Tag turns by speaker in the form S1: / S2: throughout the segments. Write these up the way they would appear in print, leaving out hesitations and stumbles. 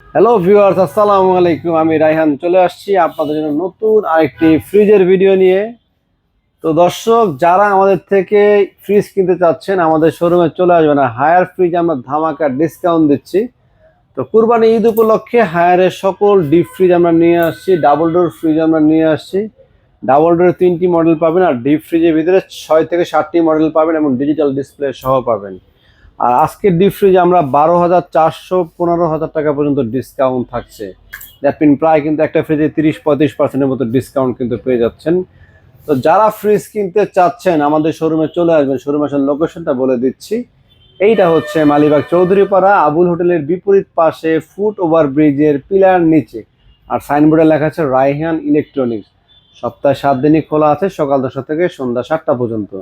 S1: Hello viewers, আসসালামু আলাইকুম। আমি রায়হান চলে আসছি আপনাদের জন্য নতুন আরেকটি ফ্রিজের ভিডিও নিয়ে। তো দর্শক, যারা আমাদের থেকে ফ্রিজ কিনতে চাচ্ছেন আমাদের শোরুমে চলে আসবেন। হায়ার ফ্রিজ আমরা ধামাকা ডিসকাউন্ট দিচ্ছি। তো কুরবানি ঈদ উপলক্ষে হায়ারের সকল ডিপ ফ্রিজ আমরা নিয়ে আসছি, ডাবল ডোর ফ্রিজ আমরা নিয়ে আসছি। ডাবল ডোরের 3টি মডেল পাবেন, আর ডিপ ফ্রিজের ভিতরে 6 থেকে 7টি মডেল পাবেন এবং ডিজিটাল ডিসপ্লে সহ পাবেন। আর আজকের ডিপ ফ্রিজে আমরা 12,400 15,000 টাকা পর্যন্ত ডিসকাউন্ট থাকছে। দ্যাট মিন প্রায় কিন্তু একটা ফ্রিজে 30-35% মতো ডিসকাউন্ট কিন্তু পেয়ে যাচ্ছেন। তো যারা ফ্রিজ কিনতে চাচ্ছেন আমাদের শোরুমে চলে আসবেন। শোরুম আসার লোকেশনটা বলে দিচ্ছি। এইটা হচ্ছে মালিবাগ চৌধুরীপাড়া আবুল হোটেলের বিপরীত পাশে ফুট ওভার ব্রিজের পিলার নিচে। আর সাইনবোর্ডে লেখা আছে রায়হান ইলেকট্রনিক্স। সপ্তাহে 7 দিনই খোলা আছে, সকাল 10টা থেকে সন্ধ্যা 7টা পর্যন্ত।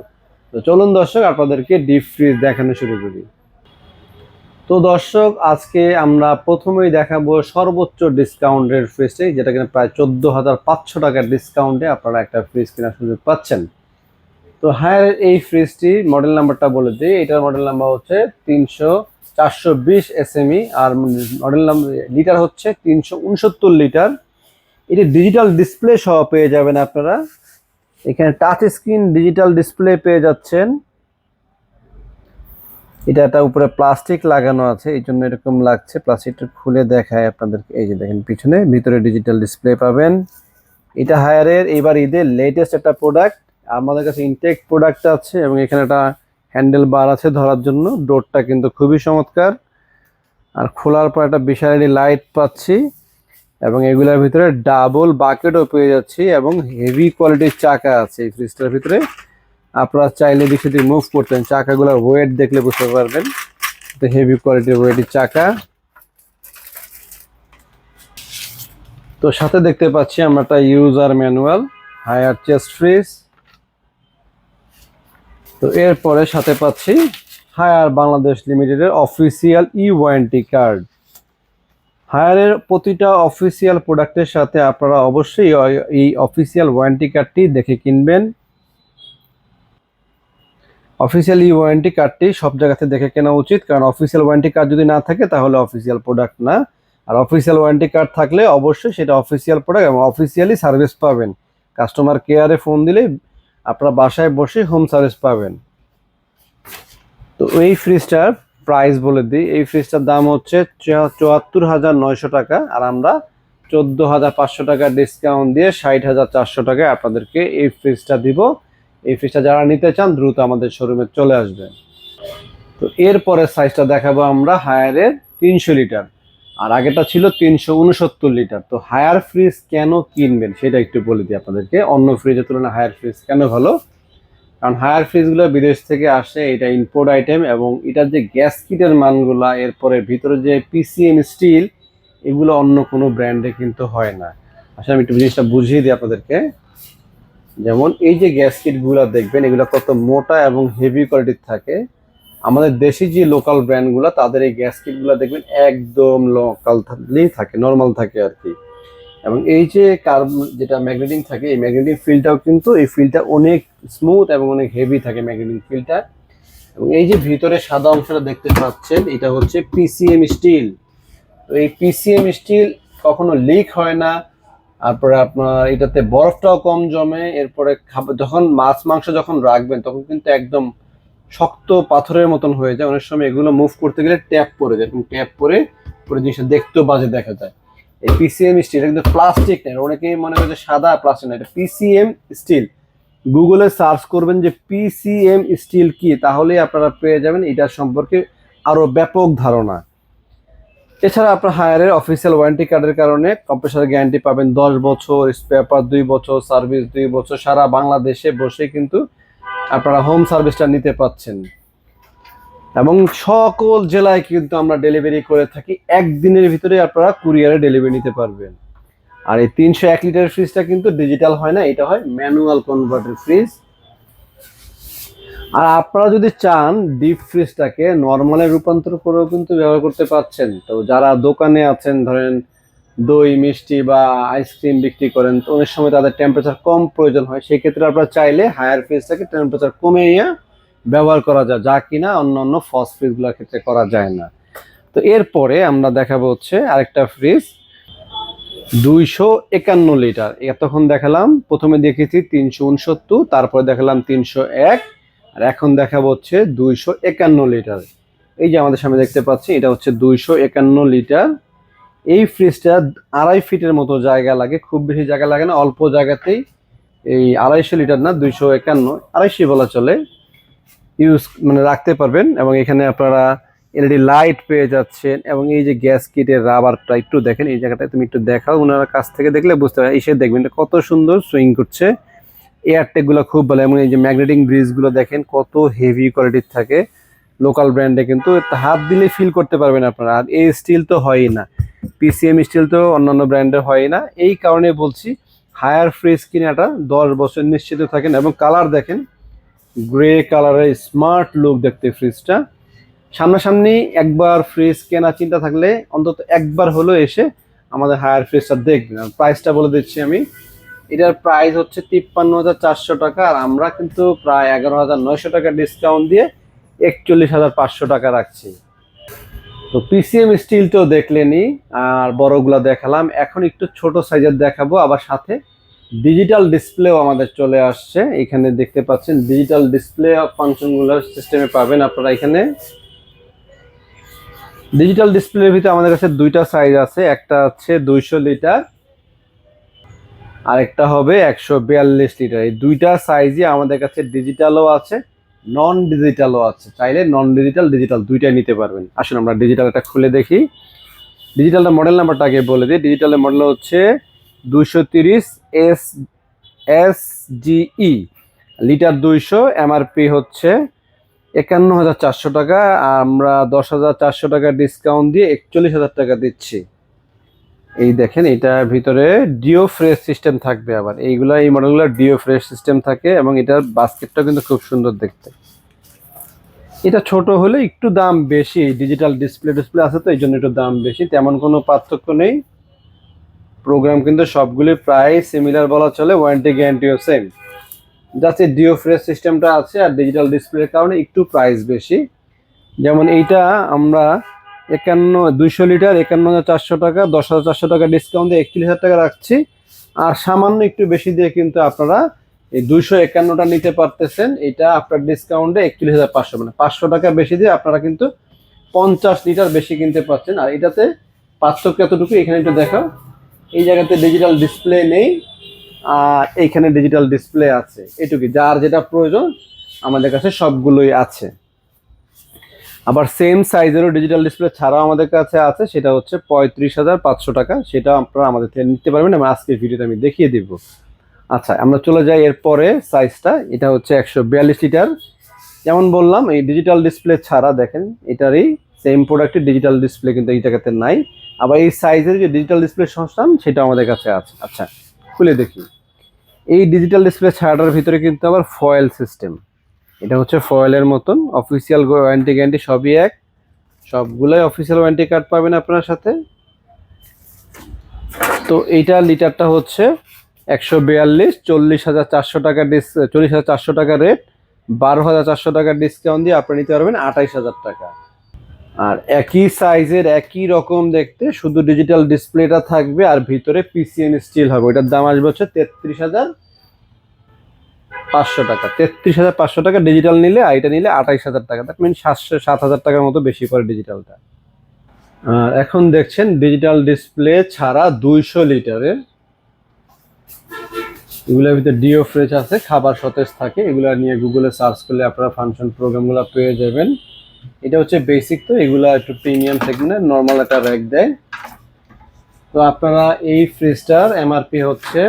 S1: তো চলুন দর্শক, আপনাদেরকে ডিপ ফ্রিজ দেখানো শুরু করি। তো দর্শক, আজকে আমরা প্রথমেই দেখাবো সর্বোচ্চ ডিসকাউন্টের ফ্রিজটি, যেটা কিনা প্রায় 14,500 টাকার ডিসকাউন্টে আপনারা একটা ফ্রিজ কেনার সুযোগ পাচ্ছেন। তো হ্যাঁ, এই ফ্রিজটি মডেল নাম্বারটা বলে দিই। এটার মডেল নাম্বার হচ্ছে 420 SME, আর মডেল নাম্বার লিটার হচ্ছে 369 লিটার। এটি ডিজিটাল ডিসপ্লে সহ পেয়ে যাবেন আপনারা। এখানে টাচ স্ক্রিন ডিজিটাল ডিসপ্লে পেয়ে যাচ্ছেন। এটা উপরে প্লাস্টিক লাগানো আছে, এই জন্য এরকম লাগছে। প্লাস্টিকটা খুলে দেখায় আপনাদেরকে। এই যে দেখেন, পিছনে ভিতরে ডিজিটাল ডিসপ্লে পাবেন। এটা হায়ারের এবার ঈদের লেটেস্ট একটা প্রোডাক্ট। আমাদের কাছে ইনটেক প্রোডাক্ট আছে এবং এখানে একটা হ্যান্ডেল বার আছে ধরার জন্য। ডোরটা কিন্তু খুবই চমৎকার। আর খোলার পর একটা বিশাল লাইট পাচ্ছি এবং এগুলোর ভিতরে ডাবল বাকেটও পেয়ে যাচ্ছি এবং হেভি কোয়ালিটির চাকা আছে এই ফ্রিজটার ভিতরে। আপনারা চাইলে বিষয়টি মুভ করতেন, চাকাগুলোর ওয়েট দেখলে বুঝতে পারবেন। হেভি কোয়ালিটির ওয়েটের চাকা। তো সাথে দেখতে পাচ্ছি আমরা একটা user manual, Haier chest fridge. তো এরপরে সাথে পাচ্ছি হায়ার বাংলাদেশ লিমিটেডের অফিসিয়াল ওয়ারেন্টি কার্ড। হায়ারের প্রতিটা অফিসিয়াল প্রোডাক্টের সাথে আপনারা অবশ্যই এই অফিসিয়াল ওয়ারেন্টি কার্ডটি দেখে কিনবেন। অফিসিয়াল ওয়ারেন্টি কার্ডটি সব জায়গাতে দেখে কেনা উচিত, কারণ অফিসিয়াল ওয়ারেন্টি কার্ড যদি না থাকে তাহলে অফিসিয়াল প্রোডাক্ট না। আর অফিসিয়াল ওয়ারেন্টি কার্ড থাকলে অবশ্যই সেটা অফিসিয়াল প্রোডাক্ট এবং অফিসিয়ালি সার্ভিস পাবেন। কাস্টমার কেয়ারে ফোন দিলে আপনারা বাসায় বসে হোম সার্ভিস পাবেন। তো এই ফ্রিজটার প্রাইস বলে দিই। এই ফ্রিজটার দাম হচ্ছে 74,900 টাকা, আর আমরা 14,500 টাকা ডিসকাউন্ট দিয়ে 60,400 টাকায় আপনাদেরকে এই ফ্রিজটা দিব। এই ফ্রিজটা যারা নিতে চান দ্রুত আমাদের শোরুমে চলে আসবেন। তো এরপরে সাইজটা দেখাবো আমরা হায়ারের 300 লিটার, আর আগেটা ছিল 369 লিটার। তো হায়ার ফ্রিজ কেন কিনবেন সেটা একটু বলে দিই আপনাদেরকে। অন্য ফ্রিজের তুলনায় হায়ার ফ্রিজ কেন ভালো, কারণ হায়ার ফ্রিজগুলো বিদেশ থেকে আসে, এটা ইম্পোর্ট আইটেম এবং এটার যে গ্যাস কিটের মানগুলা, এরপরে ভিতরে যে পিসিএম স্টিল, এগুলো অন্য কোনো ব্র্যান্ডে কিন্তু হয় না। আসলে আমি একটু জিনিসটা বুঝিয়ে দিই আপনাদেরকে। যেমন এই যে গ্যাস কিটগুলো দেখবেন, এগুলো কত মোটা এবং হেভি কোয়ালিটির থাকে। আমাদের দেশি যে লোকাল ব্র্যান্ডগুলো তাদের এই গ্যাস কিটগুলো দেখবেন একদম লোকালই থাকে, নর্মাল থাকে আর কি। এবং এই যে যেটা ম্যাগনেটিং থাকে, এই ম্যাগনেটিং ফিল্ডটাও কিন্তু এই ফিল্ডটা অনেক স্মুথ এবং অনেক হেভি থাকে ম্যাগনেটিং ফিল্ডটা। এবং এই যে ভিতরে সাদা অংশটা দেখতে পাচ্ছেন, এটা হচ্ছে পিসিএম স্টিল। তো এই পিসিএম স্টিল কখনো লিক হয় না। তারপরে আপনার এটাতে বরফটাও কম জমে। এরপরে যখন মাছ মাংস যখন রাখবেন তখন কিন্তু একদম শক্ত পাথরের মতন হয়ে যায়। অনেক সময় এগুলো মুভ করতে গেলে ট্যাপ পড়ে যায়, এবং ট্যাপ পরে পুরো জিনিসটা দেখতেও বাজে দেখা যায়। এই পিসিএম স্টিল এটা কিন্তু প্লাস্টিক না। অনেকেই মনে করে যে সাদা প্লাস্টিক না, এটা পিসিএম স্টিল। গুগলে সার্চ করবেন যে পিসিএম স্টিল কি, তাহলেই আপনারা পেয়ে যাবেন এটার সম্পর্কে আরো ব্যাপক ধারণা। এছাড়া আপনার হায়ারের অফিসিয়াল ওয়ারেন্টি কার্ডের কারণে কম্প্রেসার গ্যারান্টি পাবেন 10 বছর, স্পেয়ার পার্ট 2 বছর, সার্ভিস 2 বছর। সারা বাংলাদেশে বসে কিন্তু আপনারা হোম সার্ভিসটা নিতে পাচ্ছেন এবং সকল জেলায় কিন্তু আমরা ডেলিভারি করে থাকি। একদিনের ভিতরে আপনারা কুরিয়ারে ডেলিভারি নিতে পারবেন। আর এই 301 লিটার ফ্রিজটা কিন্তু ডিজিটাল হয় না, এটা হয় ম্যানুয়াল কনভার্টার ফ্রিজ। আর আপনারা যদি চান ডিপ ফ্রিজটাকে নর্মালে রূপান্তর করেও কিন্তু ব্যবহার করতে পারছেন। তো যারা দোকানে আছেন, ধরেন দই মিষ্টি বা আইসক্রিম বিক্রি করেন, তো অনেক সময় তাদের টেম্পারেচার কম প্রয়োজন হয়, সেই ক্ষেত্রে আপনারা চাইলে হায়ার ফ্রিজটাকে টেম্পারেচার কমিয়ে ব্যবহার করা যায়, যা কিনা অন্য অন্য ফস ফ্রিজগুলোর ক্ষেত্রে করা যায় না। তো তো এরপরে আমরা দেখাবো হচ্ছে আরেকটা ফ্রিজ 251 লিটার। এতক্ষণ দেখালাম, প্রথমে দেখেছি 369, তারপরে দেখালাম 301, আর এখন দেখাবো হচ্ছে 251 লিটার। এই যে আমাদের সামনে দেখতে পাচ্ছি, এটা হচ্ছে 251 লিটার। এই ফ্রিজটা 2.5 ফিটের মতো জায়গা লাগে, খুব বেশি জায়গা লাগে না, অল্প জায়গাতেই এই 250 লিটার না, 251, 250 বলা চলে, ইউজ মানে রাখতে পারবেন। এবং এখানে আপনারা এলইডি লাইট পেয়ে যাচ্ছেন, এবং এই যে গ্যাস কিটের রাবারটা একটু দেখেন, এই জায়গাটা তুমি একটু দেখাও, ওনারা কাছ থেকে দেখলে বুঝতে পারবেন, এসে দেখবেন এটা কত সুন্দর সুইং করছে। এয়ারটেক গুলো খুব ভালো, এবং এই যে ম্যাগনেটিক ব্রিজ গুলো দেখেন কত হেভি কোয়ালিটির থাকে, লোকাল ব্র্যান্ডে, কিন্তু হাত দিলে ফিল করতে পারবেন আপনারা। আর এই স্টিল তো হয়ই না, পিসিএম স্টিল তো অন্যান্য ব্র্যান্ডের হয় না, এই কারণে বলছি হায়ার ফ্রিজ কিনাটা 10 বছর নিশ্চিত থাকেন। এবং কালার দেখেন, গ্রে কালারের স্মার্ট লুক দেখতে ফ্রিজটা। সামনাসামনি একবার ফ্রিজ কেনা চিন্তা থাকলে অন্তত একবার হলো এসে আমাদের হায়ার ফ্রিজটা দেখবেন। আর প্রাইসটা বলে দিচ্ছি আমি, এটার প্রাইস হচ্ছে 53,400 টাকা, আর আমরা কিন্তু প্রায় 11,900 টাকা ডিসকাউন্ট দিয়ে 41,500 টাকা রাখছি। তো পিসিএম স্টিল তো দেখলেনি, আর বড়গুলো দেখালাম, এখন একটু ছোট সাইজের দেখাবো, আবার সাথে ডিজিটাল ডিসপ্লেও আমাদের চলে আসছে। এখানে দেখতে পাচ্ছেন ডিজিটাল ডিসপ্লে ফাংশনগুলো সিস্টেমে পাবেন আপনারা। এখানে ডিজিটাল ডিসপ্লের ভিতরে আমাদের কাছে দুইটা সাইজ আছে, একটা হচ্ছে 200 লিটার, আর একটা হবে 142 লিটার। এই দুইটা সাইজই আমাদের কাছে ডিজিটালও আছে, নন ডিজিটালও আছে। চাইলে নন ডিজিটাল ডিজিটাল দুইটাই নিতে পারবেন। আসুন আমরা ডিজিটালটা খুলে দেখি। ডিজিটালটা মডেল নাম্বারটা আগে বলে দিই, ডিজিটালের মডেল হচ্ছে 230 SGE, লিটার 200, এমআরপি হচ্ছে 51,400 টাকা, আমরা 10,400 টাকা ডিসকাউন্ট দিয়ে 41,000 টাকা দিচ্ছি। এই দেখেন, এটার ভিতরে ডিও ফ্রেশ সিস্টেম থাকবে, আবার এইগুলা এই মডেলগুলো ডিও ফ্রেশ সিস্টেম থাকে, এবং এটার বাস্কেটটা কিন্তু খুব সুন্দর দেখতে। এটা ছোট হলে একটু দাম বেশি, ডিজিটাল ডিসপ্লে আছে তো এই জন্য একটু দাম বেশি, তেমন কোনো পার্থক্য নেই। প্রোগ্রাম কিন্তু সবগুলি প্রায় সিমিলার বলা চলে, ওয়ারেন্টি গ্যারান্টিও সেম, যাতে ডিও ফ্রেশ সিস্টেমটা আছে আর ডিজিটাল ডিসপ্লের কারণে একটু প্রাইস বেশি। যেমন এইটা আমরা 200 লিটার 51,400 টাকা, 10,400 টাকা ডিসকাউন্ট দিয়ে 41,000 টাকা রাখছি। আর সামান্য একটু বেশি দিয়ে কিন্তু আপনারা এই 251টা নিতে পারতেছেন, এটা আপনার ডিসকাউন্টে 41,500, মানে 500 টাকা বেশি দিয়ে আপনারা কিন্তু 50 লিটার বেশি কিনতে পারছেন। আর এটাতে পার্থক্য এতটুকু, এখানে একটু দেখো, এই জায়গাতে ডিজিটাল ডিসপ্লে নেই, আর এইখানে ডিজিটাল ডিসপ্লে আছে, এটুকুই। যার যেটা প্রয়োজন আমাদের কাছে সবগুলোই আছে। আবার সেম সাইজেরও ডিজিটাল ডিসপ্লে ছাড়াও আমাদের কাছে আছে, সেটা হচ্ছে 35,500 টাকা, সেটা আপনারা আমাদের থেকে নিতে পারবেন, এবং আজকের ভিডিওতে আমি দেখিয়ে দিব। আচ্ছা, আমরা চলে যাই এরপরে সাইজটা। এটা হচ্ছে 142 লিটার। যেমন বললাম, এই ডিজিটাল ডিসপ্লে ছাড়া দেখেন, এটারই সেম প্রোডাক্টের ডিজিটাল ডিসপ্লে কিন্তু এই জায়গাতে নাই। আবার এই সাইজের যে ডিজিটাল ডিসপ্লে সংস্থান সেটা আমাদের কাছে আছে। আচ্ছা, খুলে দেখি। এই ডিজিটাল ডিসপ্লে ছাড়াটার ভিতরে কিন্তু আবার ফয়েল সিস্টেম, এটা হচ্ছে ফয়েলের মতন। অফিসিয়াল ওয়ারেন্টি গ্যারান্টি সবই এক, সবগুলোই অফিসিয়াল ওয়ারেন্টি কার্ড পাবেন আপনার সাথে। তো এইটা লিটারটা হচ্ছে 142, 40,400 টাকা 40,400 টাকা রেট, 12,400 টাকা ডিসকাউন্ট দিয়ে আপনি নিতে পারবেন 28,000 টাকা। আর একই সাইজের একই রকম দেখতে, শুধু ডিজিটাল ডিসপ্লেটা থাকবে আর ভিতরে পিসিএম স্টিল হবে, ওইটার দাম আসবে হচ্ছে 33,500 টাকা। 33,500 টাকা ডিজিটাল নিলে, আর এটা নিলে 28,000 টাকা, দ্যাট মিন 7,000 টাকার মতো বেশি পড়ে ডিজিটালটা। আর এখন দেখছেন ডিজিটাল ডিসপ্লে ছাড়া 200 লিটারের, এগুলোর ভিতরে ডিও ফ্রেশ আছে, খাবার সতেজ থাকে, এগুলো নিয়ে গুগলে সার্চ করলে আপনারা ফাংশন প্রোগ্রামগুলো পেয়ে যাবেন। এটা হচ্ছে বেসিক, তো এগুলা একটু প্রিমিয়াম সেগমেন্ট, নর্মাল একটা র্যাক দেয়। তো আপনারা এই ফ্রিজটার এমআরপি হচ্ছে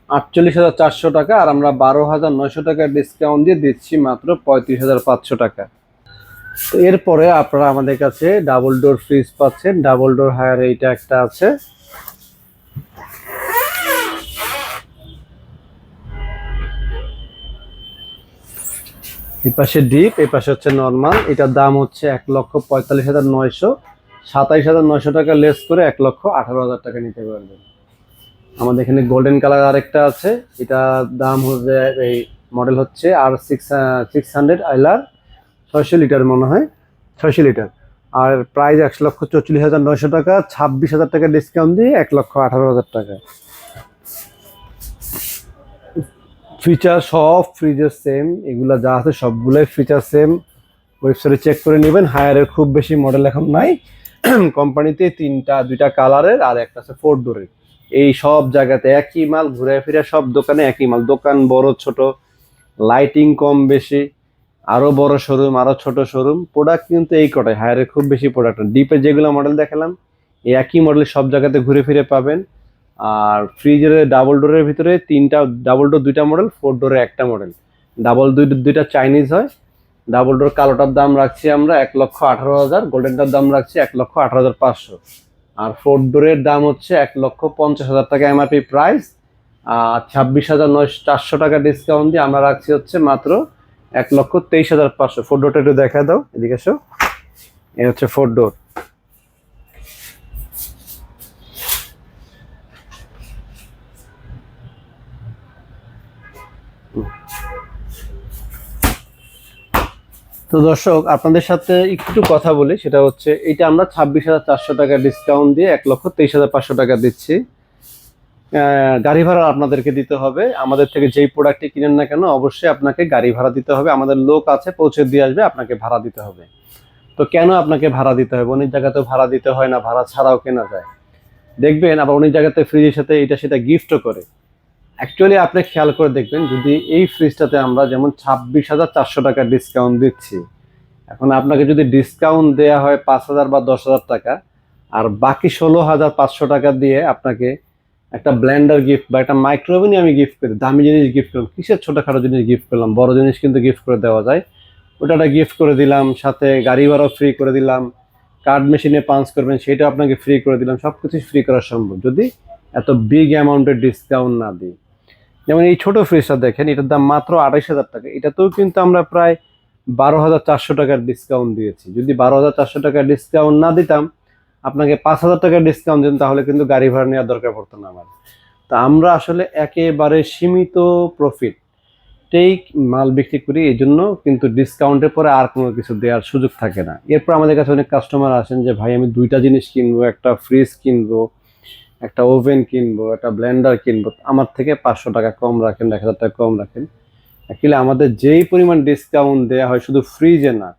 S1: 48,400 টাকা, আর আমরা 12,900 টাকা ডিসকাউন্ট দিয়ে দিচ্ছি মাত্র 35,500 টাকা। তো এরপরে আপনারা আমাদের কাছে ডাবল ডোর ফ্রিজ পাচ্ছেন, ডাবল ডোর হায়ার এইটা একটা আছে। এই পাশে ডিপ, এই পাশে হচ্ছে নর্মাল। এটার দাম হচ্ছে 1,45,900, 27,900 টাকা লেস করে 1,18,000 টাকা নিতে পারবেন। আমাদের এখানে গোল্ডেন কালার আরেকটা আছে, এটা দাম হবে, এই মডেল হচ্ছে আর 600 আইলার, 600 লিটার মনে হয়, 600 লিটার। আর প্রাইস 1,44,900 টাকা, 26,000 টাকা ডিসকাউন্ট দিয়ে 1,18,000 টাকা। ফিচার সব ফ্রিজের সেম, এগুলা যা আছে সবগুলোই ফিচার সেম। ওয়েবসাইটে চেক করে নেবেন। হায়ারের খুব বেশি মডেল এখন নাই কোম্পানিতে, 2টা কালারের আর একটা আছে 4 ডোরের। এই সব জায়গাতে একই মাল, ঘুরে ফিরে সব দোকানে একই মাল। দোকান বড় ছোট, লাইটিং কম বেশি, আরো বড় শোরুম, আরো ছোট শোরুম, প্রোডাক্ট কিন্তু এই কটাই। হায়ারের খুব বেশি প্রোডাক্ট। ডিপে যেগুলো মডেল দেখালাম এই একই মডেল সব জায়গাতে ঘুরে ফিরে পাবেন। আর ফ্রিজের ডাবল ডোরের ভিতরে 3টা, ডাবল ডোর 2টা মডেল, 4 ডোরের একটা মডেল। ডাবল দুইটা চাইনিজ হয়। ডাবল ডোর কালোটার দাম রাখছি আমরা 1,18,000, গোল্ডেনটার দাম রাখছি 1,18,500। আর 4 ডোরের দাম হচ্ছে 1,50,000 টাকা এমআরপি প্রাইস। আর 26,400 টাকা ডিসকাউন্ট দিয়ে আমরা রাখছি হচ্ছে মাত্র 1,23,500। 4 ডোরটা একটু দেখা দাও, এদিকে এসো। এই হচ্ছে 4 ডোর। তো দর্শক, আপনাদের সাথে একটু কথা বলি, সেটা হচ্ছে এটা আমরা 26,400 টাকা ডিসকাউন্ট দিয়ে 1,23,500 টাকা দিচ্ছি। গাড়ি ভাড়া আপনাদেরকে দিতে হবে। আমাদের থেকে যেই প্রোডাক্টটি কিনেন না কেন অবশ্যই আপনাকে গাড়ি ভাড়া দিতে হবে। আমাদের লোক আছে, পৌঁছে দিয়ে আসবে, আপনাকে ভাড়া দিতে হবে। তো কেন আপনাকে ভাড়া দিতে হবে? অনেক জায়গাতে ভাড়া দিতে হয় না, ভাড়া ছাড়াও কেনা যায়। দেখবেন আবার অনেক জায়গাতে ফ্রিজের সাথে এটা সেটা গিফটও করে। অ্যাকচুয়ালি আপনি খেয়াল করে দেখবেন, যদি এই ফ্রিজটাতে আমরা যেমন 26,400 টাকা ডিসকাউন্ট দিচ্ছি, এখন আপনাকে যদি ডিসকাউন্ট দেওয়া হয় 5,000 বা 10,000 টাকা, আর বাকি 16,500 টাকা দিয়ে আপনাকে একটা ব্লেন্ডার গিফট বা একটা মাইক্রোওভেনই আমি গিফট করি, দামি জিনিস গিফট করলাম, কিসের ছোটোখাটো জিনিস গিফট করলাম, বড় জিনিস কিন্তু গিফট করে দেওয়া যায়। ওটা গিফট করে দিলাম, সাথে গাড়ি ভাড়াও ফ্রি করে দিলাম, কার্ড মেশিনে পাঞ্চ করবেন সেটা আপনাকে ফ্রি করে দিলাম। সব কিছু ফ্রি করা সম্ভব যদি এত বিগ অ্যামাউন্টের ডিসকাউন্ট না দিই। যেমন এই ছোট ফ্রিজটা দেখেন, এটার দাম মাত্র 28,000 টাকা। এটাতেও কিন্তু আমরা প্রায় 12,400 টাকার ডিসকাউন্ট দিয়েছি। যদি 12,400 টাকার ডিসকাউন্ট না দিতাম, আপনাকে 5,000 টাকার ডিসকাউন্ট দিতাম, তাহলে কিন্তু গাড়ি ভাড়া নেওয়ার দরকার পড়তো না আমার। তা আমরা আসলে একেবারে সীমিত প্রফিটেই মাল বিক্রি করি, এই জন্য কিন্তু ডিসকাউন্টের পরে আর কোনো কিছু দেওয়ার সুযোগ থাকে না। এরপর আমাদের কাছে অনেক কাস্টমার আসেন যে ভাই আমি 2টা জিনিস কিনবো, একটা ফ্রিজ কিনবো, একটা ওভেন কিনবো, একটা ব্লেন্ডার কিনবো, আমার থেকে 500 টাকা কম রাখেন, 1,000 টাকা কম রাখেন। অ্যাকচুয়ালি আমাদের যেই পরিমাণ ডিসকাউন্ট দেওয়া হয় শুধু ফ্রিজে না,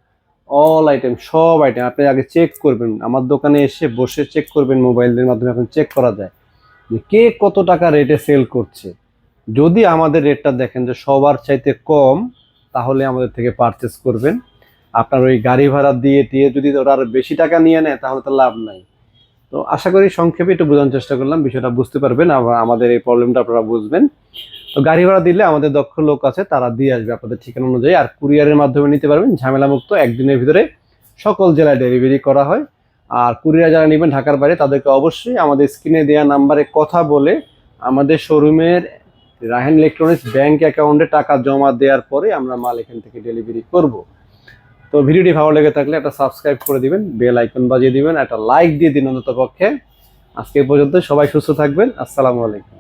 S1: অল আইটেম, সব আইটেম আপনি আগে চেক করবেন। আমার দোকানে এসে বসে চেক করবেন, মোবাইলের মাধ্যমে এখন চেক করা যায় যে কে কত টাকা রেটে সেল করছে। যদি আমাদের রেটটা দেখেন যে সবার চাইতে কম, তাহলে আমাদের থেকে পারচেস করবেন। আপনার ওই গাড়ি ভাড়া দিয়ে যদি ওরা আরো বেশি টাকা নিয়ে নেয় তাহলে তো লাভ নাই। তো আশা করি সংক্ষেপে একটু বোঝানোর চেষ্টা করলাম, বিষয়টা বুঝতে পারবেন, আমাদের এই প্রবলেমটা আপনারা বুঝবেন। তো গাড়ি ভাড়া দিলে আমাদের দক্ষ লোক আছে, তারা দিয়ে আসবে আপনাদের ঠিকানা অনুযায়ী। আর কুরিয়ারের মাধ্যমে নিতে পারবেন, ঝামেলামুক্ত, একদিনের ভিতরে সকল জেলায় ডেলিভারি করা হয়। আর কুরিয়ার যারা নেবেন ঢাকার বাইরে, তাদেরকে অবশ্যই আমাদের স্ক্রিনে দেওয়া নাম্বারে কথা বলে আমাদের শোরুমের রাহেন ইলেকট্রনিক্স ব্যাংক অ্যাকাউন্টে টাকা জমা দেওয়ার পরে আমরা মাল এখান থেকে ডেলিভারি করব। তো ভিডিওটি ভালো লেগে থাকলে একটা সাবস্ক্রাইব করে দিবেন, বেল আইকন বাজিয়ে দিবেন, একটা লাইক দিয়ে দিন অন্তত পক্ষে। আজকে পর্যন্ত সবাই সুস্থ থাকবেন। আসসালামু আলাইকুম।